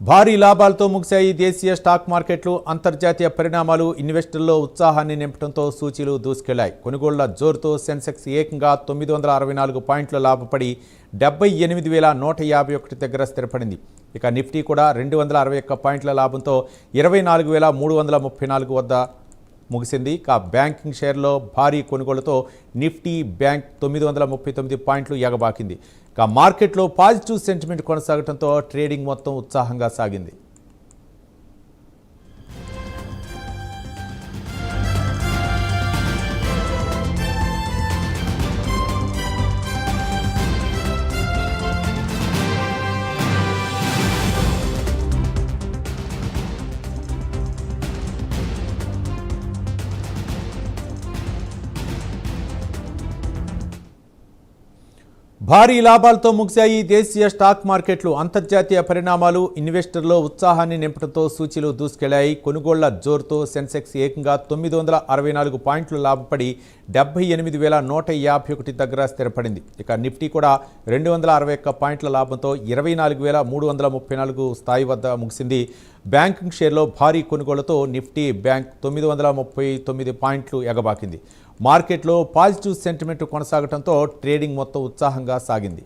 భారీ లాభాలతో ముగిశాయి దేశీయ స్టాక్ మార్కెట్లు. అంతర్జాతీయ పరిణామాలు ఇన్వెస్టర్లలో ఉత్సాహాన్ని నింపడంతో సూచీలు దూసుకెళ్లాయి. కొనుగోళ్ల జోరుతో సెన్సెక్స్ ఏకంగా 964 పాయింట్ల లాభపడి 78,151 దగ్గర స్థిరపడింది. ఇక నిఫ్టీ కూడా 261 పాయింట్ల లాభంతో 24,334 వద్ద ముగిసింది. ఇక బ్యాంకింగ్ షేర్లో భారీ కొనుగోలుతో నిఫ్టీ బ్యాంక్ 939 పాయింట్లు ఎగబాకింది. ఇక మార్కెట్లో పాజిటివ్ సెంటిమెంట్ కొనసాగడంతో ట్రేడింగ్ మొత్తం ఉత్సాహంగా సాగింది. భారీ లాభాలతో ముగిశాయి దేశీయ స్టాక్ మార్కెట్లు. అంతర్జాతీయ పరిణామాలు ఇన్వెస్టర్లో ఉత్సాహాన్ని నింపడంతో సూచీలు దూసుకెళ్లాయి. కొనుగోళ్ల జోరుతో సెన్సెక్స్ ఏకంగా 964 పాయింట్లు లాభపడి 78,151 దగ్గర స్థిరపడింది. ఇక నిఫ్టీ కూడా 261 పాయింట్ల లాభంతో 24,334 స్థాయి వద్ద ముగిసింది. బ్యాంకింగ్ షేర్లో భారీ కొనుగోలుతో నిఫ్టీ బ్యాంక్ 939 పాయింట్లు ఎగబాకింది. మార్కెట్లో పాజిటివ్ సెంటిమెంట్ కొనసాగడంతో ట్రేడింగ్ మొత్తం ఉత్సాహంగా సాగింది.